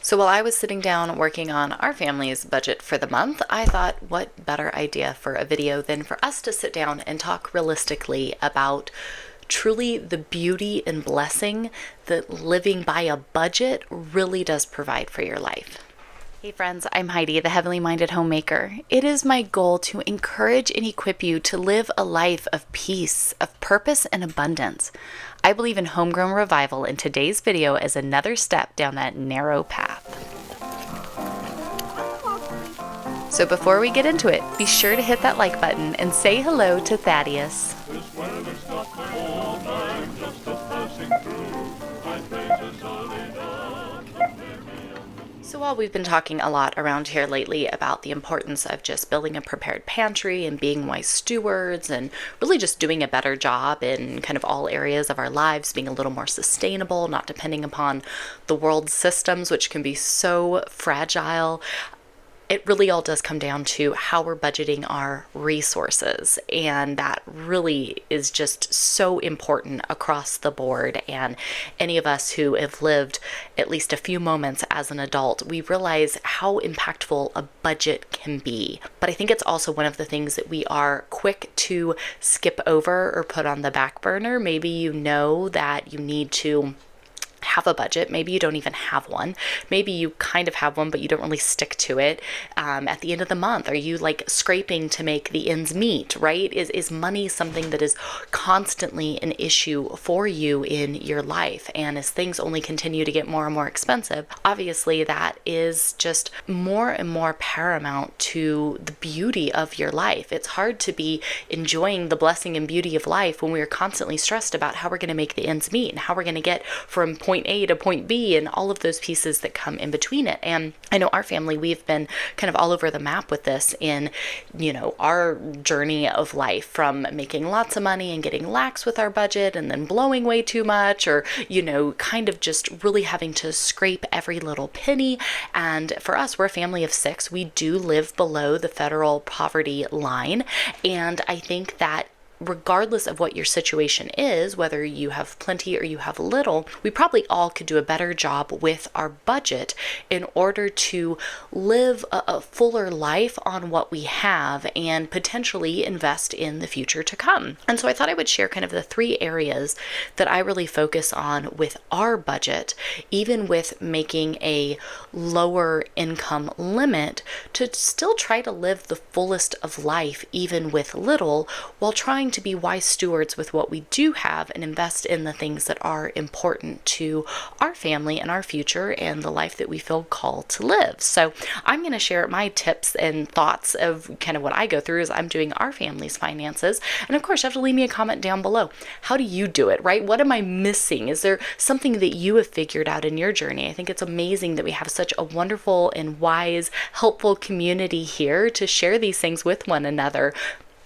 So while I was sitting down working on our family's budget for the month, I thought, what better idea for a video than for us to sit down and talk realistically about truly the beauty and blessing that living by a budget really does provide for your life. Hey friends, I'm Heidi, the heavenly minded homemaker. It is my goal to encourage and equip you to live a life of peace, of purpose, and abundance. I believe in homegrown revival, and today's video is another step down that narrow path. So before we get into it, be sure to hit that like button and say hello to Thaddeus. So while we've been talking a lot around here lately about the importance of just building a prepared pantry and being wise stewards and really just doing a better job in kind of all areas of our lives, being a little more sustainable, not depending upon the world's systems, which can be so fragile, it really all does come down to how we're budgeting our resources. And that really is just so important across the board. And any of us who have lived at least a few moments as an adult, we realize how impactful a budget can be. But I think it's also one of the things that we are quick to skip over or put on the back burner. Maybe you know that you need to have a budget. Maybe you don't even have one. Maybe you kind of have one, but you don't really stick to it. At the end of the month, are you like scraping to make the ends meet, right? Is money something that is constantly an issue for you in your life? And as things only continue to get more and more expensive, obviously that is just more and more paramount to the beauty of your life. It's hard to be enjoying the blessing and beauty of life when we are constantly stressed about how we're going to make the ends meet and how we're going to get from point A to point B and all of those pieces that come in between it. And I know our family, we've been kind of all over the map with this in, our journey of life, from making lots of money and getting lax with our budget and then blowing way too much, or, kind of just really having to scrape every little penny. And for us, we're a family of 6. We do live below the federal poverty line. And I think that regardless of what your situation is, whether you have plenty or you have little, we probably all could do a better job with our budget in order to live a fuller life on what we have and potentially invest in the future to come. And so I thought I would share kind of the 3 areas that I really focus on with our budget, even with making a lower income limit, to still try to live the fullest of life, even with little, while trying to be wise stewards with what we do have and invest in the things that are important to our family and our future and the life that we feel called to live. So I'm going to share my tips and thoughts of kind of what I go through as I'm doing our family's finances. And of course, you have to leave me a comment down below. How do you do it, right? What am I missing? Is there something that you have figured out in your journey? I think it's amazing that we have such a wonderful and wise, helpful community here to share these things with one another,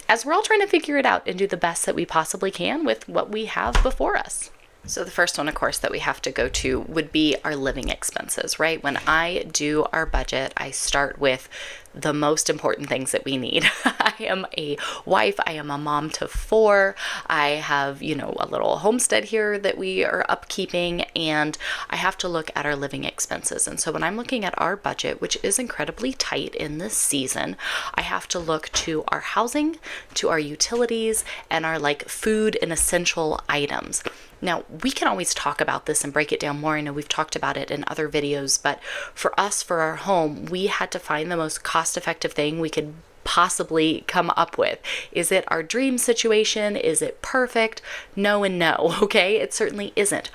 as we're all trying to figure it out and do the best that we possibly can with what we have before us. So the first one, of course, that we have to go to would be our living expenses, right? When I do our budget, I start with the most important things that we need. I am a wife. I am a mom to 4. I have, a little homestead here that we are upkeeping, and I have to look at our living expenses. And so when I'm looking at our budget, which is incredibly tight in this season, I have to look to our housing, to our utilities, and our food and essential items. Now, we can always talk about this and break it down more. I know we've talked about it in other videos, but for us, for our home, we had to find the most cost-effective thing we could possibly come up with. Is it our dream situation? Is it perfect? No and no, okay? It certainly isn't.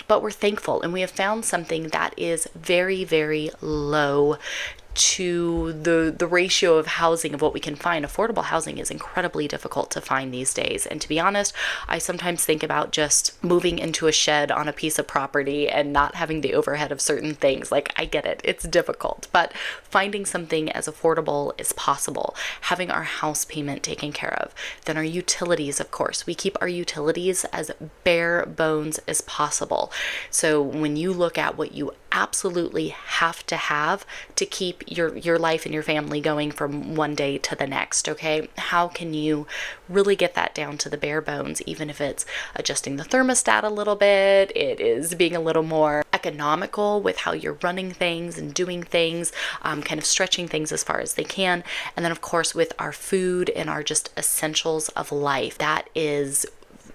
But we're thankful, and we have found something that is very, very low to the ratio of housing of what we can find. Affordable housing is incredibly difficult to find these days. And to be honest, I sometimes think about just moving into a shed on a piece of property and not having the overhead of certain things. I get it. It's difficult, but finding something as affordable as possible, having our house payment taken care of, then our utilities, of course, we keep our utilities as bare bones as possible. So when you look at what you absolutely have to have to keep your life and your family going from one day to the next, okay? How can you really get that down to the bare bones, even if it's adjusting the thermostat a little bit, it is being a little more economical with how you're running things and doing things, kind of stretching things as far as they can. And then of course with our food and our just essentials of life, that is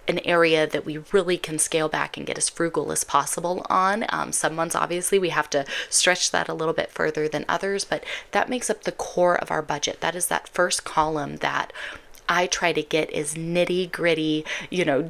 an area that we really can scale back and get as frugal as possible on. Some months, obviously, we have to stretch that a little bit further than others, but that makes up the core of our budget. That is that first column that I try to get as nitty gritty,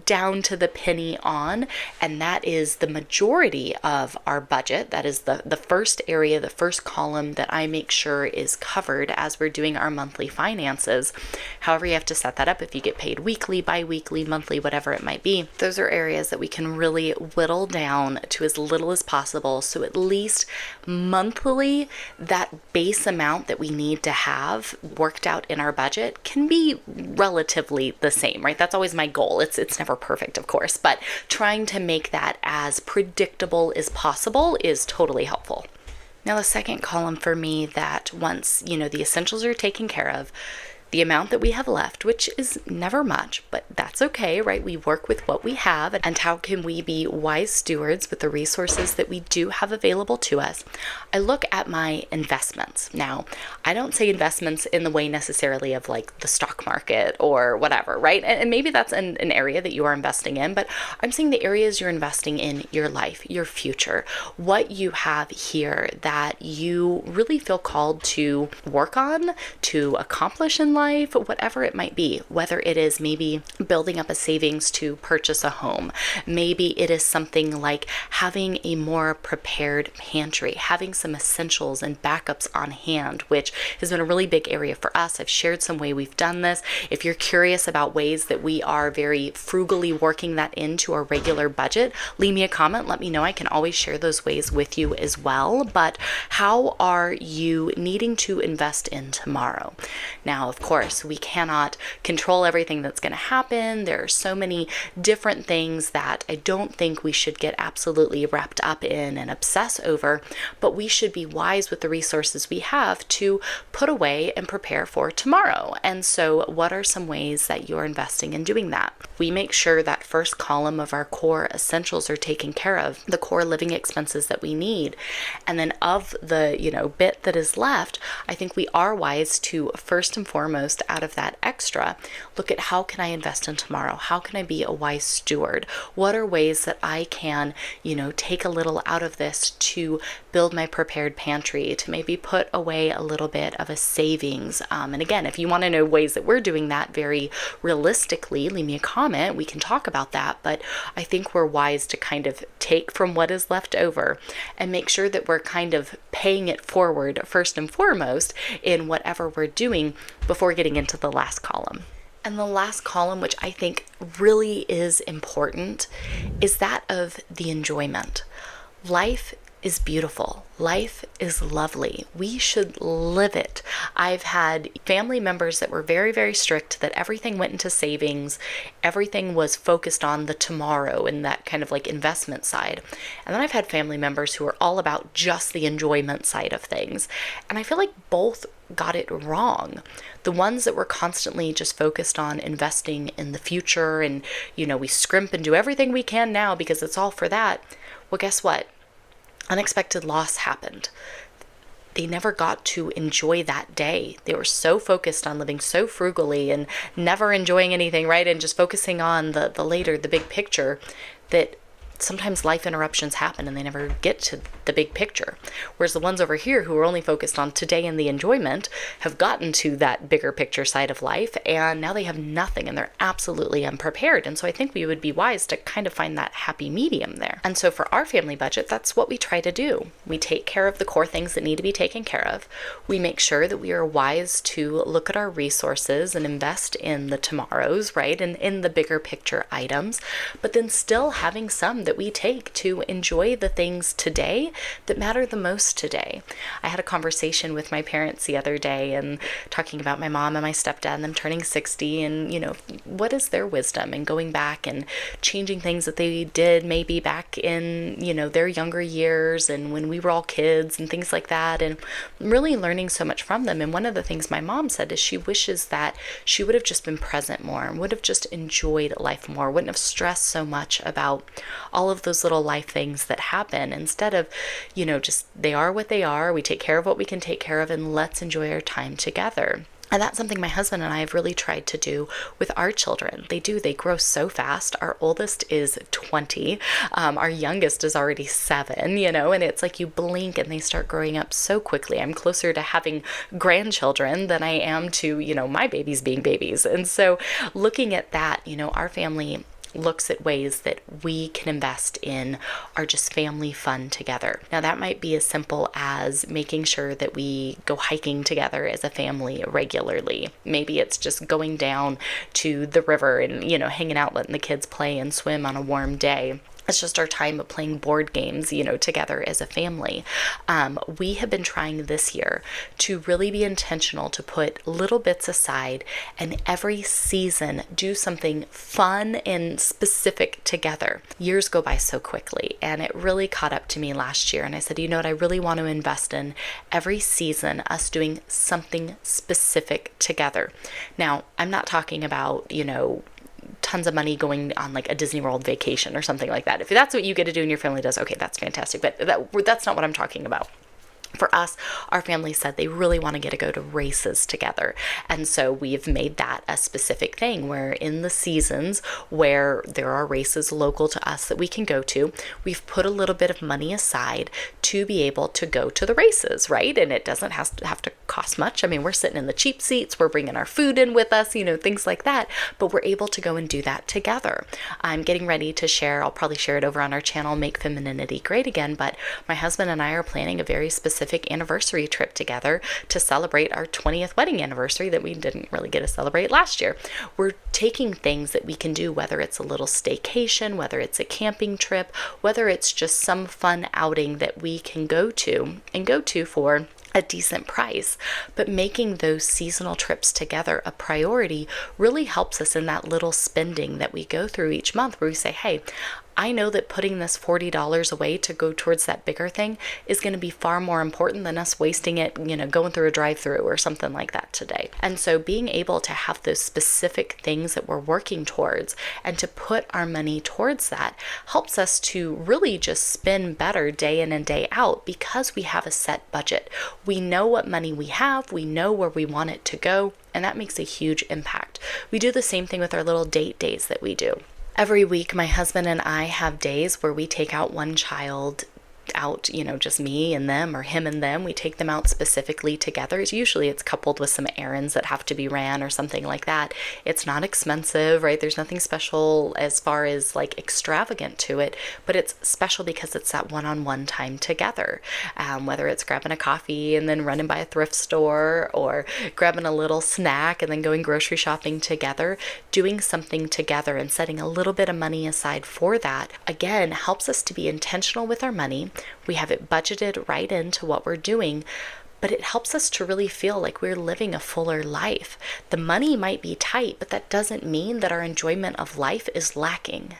down to the penny on. And that is the majority of our budget. That is the first area, the first column that I make sure is covered as we're doing our monthly finances. However, you have to set that up if you get paid weekly, bi-weekly, monthly, whatever it might be. Those are areas that we can really whittle down to as little as possible. So at least monthly, that base amount that we need to have worked out in our budget can be relatively the same, right? That's always my goal. It's never perfect, of course, but trying to make that as predictable as possible is totally helpful. Now, the second column for me, that once, the essentials are taken care of, the amount that we have left, which is never much, but that's okay, right? We work with what we have, and how can we be wise stewards with the resources that we do have available to us? I look at my investments. Now, I don't say investments in the way necessarily of like the stock market or whatever, right? And maybe that's an area that you are investing in, but I'm saying the areas you're investing in your life, your future, what you have here that you really feel called to work on, to accomplish in life, whatever it might be, whether it is maybe building up a savings to purchase a home. Maybe it is something like having a more prepared pantry, having some essentials and backups on hand, which has been a really big area for us. I've shared some way we've done this. If you're curious about ways that we are very frugally working that into our regular budget, leave me a comment. Let me know. I can always share those ways with you as well. But how are you needing to invest in tomorrow? Now, of course, we cannot control everything that's going to happen. There are so many different things that I don't think we should get absolutely wrapped up in and obsess over, but we should be wise with the resources we have to put away and prepare for tomorrow. And so what are some ways that you're investing in doing that? We make sure that first column of our core essentials are taken care of, the core living expenses that we need. And then of the, bit that is left, I think we are wise to first and foremost, out of that extra, look at how can I invest in tomorrow? How can I be a wise steward? What are ways that I can, take a little out of this to build my prepared pantry, to maybe put away a little bit of a savings? And again, if you want to know ways that we're doing that very realistically, leave me a comment. We can talk about that. But I think we're wise to kind of take from what is left over and make sure that we're kind of paying it forward first and foremost in whatever we're doing before getting into the last column. And the last column, which I think really is important, is that of the enjoyment. Life is beautiful. Life is lovely. We should live it. I've had family members that were very, very strict, that everything went into savings. Everything was focused on the tomorrow and that kind of like investment side. And then I've had family members who are all about just the enjoyment side of things. And I feel like both got it wrong. The ones that were constantly just focused on investing in the future and, we scrimp and do everything we can now because it's all for that. Well, guess what? Unexpected loss happened. They never got to enjoy that day. They were so focused on living so frugally and never enjoying anything, right? And just focusing on the later, the big picture, that sometimes life interruptions happen and they never get to the big picture. Whereas the ones over here who are only focused on today and the enjoyment have gotten to that bigger picture side of life, and now they have nothing and they're absolutely unprepared. And so I think we would be wise to kind of find that happy medium there. And so for our family budget, that's what we try to do. We take care of the core things that need to be taken care of. We make sure that we are wise to look at our resources and invest in the tomorrows, right? And in the bigger picture items, but then still having some that we take to enjoy the things today that matter the most today. I had a conversation with my parents the other day and talking about my mom and my stepdad and them turning 60 and, what is their wisdom and going back and changing things that they did maybe back in, their younger years and when we were all kids and things like that, and really learning so much from them. And one of the things my mom said is she wishes that she would have just been present more and would have just enjoyed life more, wouldn't have stressed so much about all of those little life things that happen, instead of, just they are what they are, we take care of what we can take care of, and let's enjoy our time together. And that's something my husband and I have really tried to do with our children. They grow so fast. Our oldest is 20. Our youngest is already 7, and it's like you blink and they start growing up so quickly. I'm closer to having grandchildren than I am to, my babies being babies. And so looking at that, our family looks at ways that we can invest in our just family fun together. Now that might be as simple as making sure that we go hiking together as a family regularly. Maybe it's just going down to the river and, hanging out, letting the kids play and swim on a warm day. It's just our time of playing board games, together as a family. We have been trying this year to really be intentional to put little bits aside and every season do something fun and specific together. Years go by so quickly, and it really caught up to me last year. And I said, what I really want to invest in every season, us doing something specific together. Now, I'm not talking about, tons of money going on like a Disney World vacation or something like that. If that's what you get to do and your family does, okay, that's fantastic. But that's not what I'm talking about. For us, our family said they really want to get to go to races together. And so we've made that a specific thing where in the seasons where there are races local to us that we can go to, we've put a little bit of money aside to be able to go to the races, right? And it doesn't have to cost much. I mean, we're sitting in the cheap seats, we're bringing our food in with us, things like that, but we're able to go and do that together. I'm getting ready to share, I'll probably share it over on our channel, Make Femininity Great Again, but my husband and I are planning a very specific anniversary trip together to celebrate our 20th wedding anniversary that we didn't really get to celebrate last year. We're taking things that we can do, whether it's a little staycation, whether it's a camping trip, whether it's just some fun outing that we can go to for a decent price. But making those seasonal trips together a priority really helps us in that little spending that we go through each month, where we say, hey, I know that putting this $40 away to go towards that bigger thing is going to be far more important than us wasting it, going through a drive-through or something like that today. And so being able to have those specific things that we're working towards and to put our money towards that helps us to really just spend better day in and day out because we have a set budget. We know what money we have, we know where we want it to go, and that makes a huge impact. We do the same thing with our little date days that we do. Every week, my husband and I have days where we take out one child out, just me and them or him and them. We take them out specifically together. Usually it's coupled with some errands that have to be ran or something like that. It's not expensive, right? There's nothing special as far as like extravagant to it, but it's special because it's that one-on-one time together. Whether it's grabbing a coffee and then running by a thrift store or grabbing a little snack and then going grocery shopping together, doing something together and setting a little bit of money aside for that, again, helps us to be intentional with our money. We have it budgeted right into what we're doing, but it helps us to really feel like we're living a fuller life. The money might be tight, but that doesn't mean that our enjoyment of life is lacking.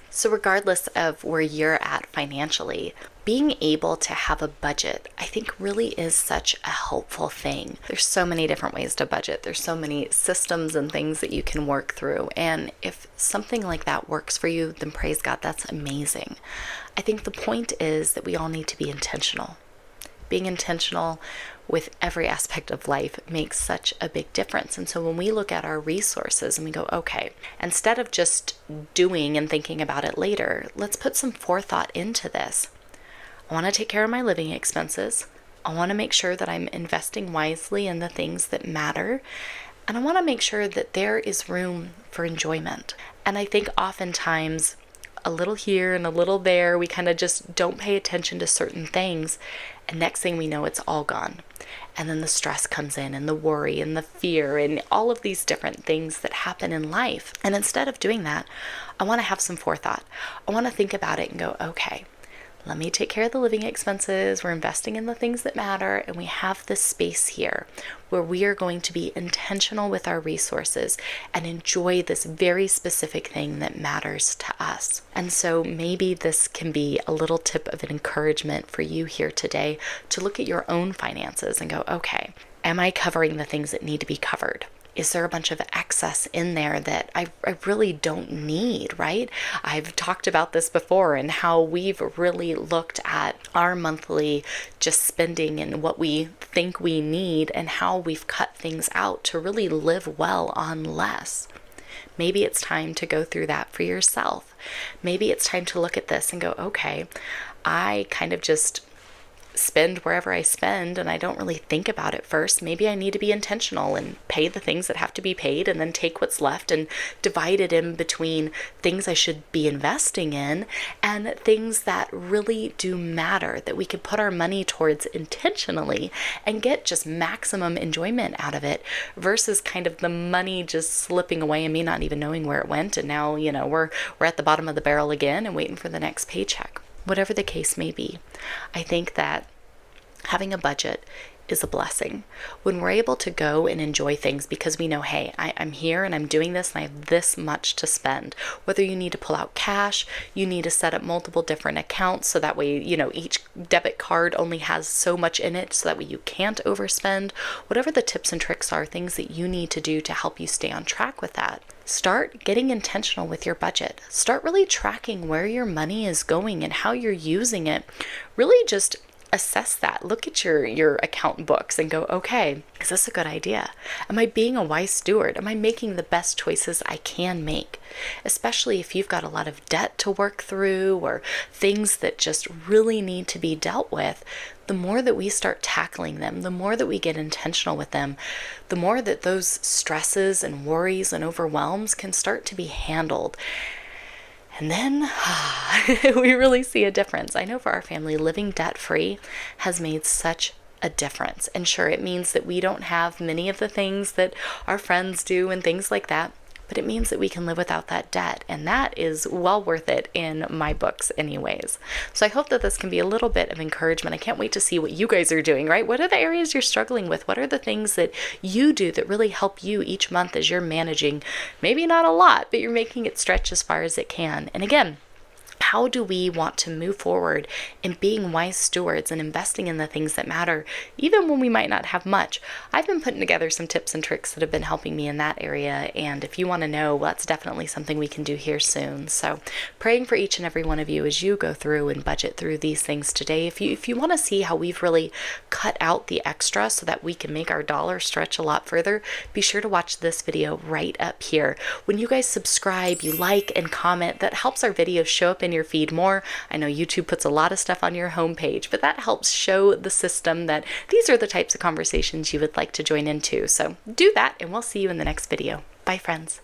So regardless of where you're at financially, being able to have a budget, I think really is such a helpful thing. There's so many different ways to budget. There's so many systems and things that you can work through. And if something like that works for you, then praise God, that's amazing. I think the point is that we all need to be intentional. Being intentional with every aspect of life makes such a big difference. And so when we look at our resources and we go, okay, instead of just doing and thinking about it later, let's put some forethought into this. I want to take care of my living expenses. I want to make sure that I'm investing wisely in the things that matter. And I want to make sure that there is room for enjoyment. And I think oftentimes a little here and a little there. We kind of just don't pay attention to certain things. And next thing we know, it's all gone. And then the stress comes in, and the worry and the fear and all of these different things that happen in life. And instead of doing that, I want to have some forethought. I want to think about it and go, okay, let me take care of the living expenses. We're investing in the things that matter. And we have this space here where we are going to be intentional with our resources and enjoy this very specific thing that matters to us. And so maybe this can be a little tip of an encouragement for you here today to look at your own finances and go, okay, am I covering the things that need to be covered? Is there a bunch of excess in there that I really don't need, right? I've talked about this before and how we've really looked at our monthly just spending and what we think we need and how we've cut things out to really live well on less. Maybe it's time to go through that for yourself. Maybe it's time to look at this and go, okay, I kind of just spend wherever I spend and I don't really think about it first. Maybe I need to be intentional and pay the things that have to be paid and then take what's left and divide it in between things I should be investing in and things that really do matter, that we could put our money towards intentionally and get just maximum enjoyment out of it versus kind of the money just slipping away and me not even knowing where it went. And now, we're at the bottom of the barrel again and waiting for the next paycheck. Whatever the case may be, I think that having a budget is a blessing. When we're able to go and enjoy things because we know, hey, I'm here and I'm doing this and I have this much to spend. Whether you need to pull out cash, you need to set up multiple different accounts so that way, each debit card only has so much in it so that way you can't overspend. Whatever the tips and tricks are, things that you need to do to help you stay on track with that. Start getting intentional with your budget. Start really tracking where your money is going and how you're using it. Really just assess that. Look at your account books and go, okay, is this a good idea? Am I being a wise steward? Am I making the best choices I can make? Especially if you've got a lot of debt to work through or things that just really need to be dealt with. The more that we start tackling them, the more that we get intentional with them, the more that those stresses and worries and overwhelms can start to be handled. And then we really see a difference. I know for our family, living debt-free has made such a difference. And sure, it means that we don't have many of the things that our friends do and things like that, but it means that we can live without that debt. And that is well worth it in my books anyways. So I hope that this can be a little bit of encouragement. I can't wait to see what you guys are doing, right? What are the areas you're struggling with? What are the things that you do that really help you each month as you're managing? Maybe not a lot, but you're making it stretch as far as it can. And again, how do we want to move forward in being wise stewards and investing in the things that matter, even when we might not have much? I've been putting together some tips and tricks that have been helping me in that area. And if you want to know, well, that's definitely something we can do here soon. So praying for each and every one of you as you go through and budget through these things today. If you want to see how we've really cut out the extra so that we can make our dollar stretch a lot further, be sure to watch this video right up here. When you guys subscribe, you like and comment, that helps our videos show up in your feed more. I know YouTube puts a lot of stuff on your homepage, but that helps show the system that these are the types of conversations you would like to join into. So do that, and we'll see you in the next video. Bye, friends.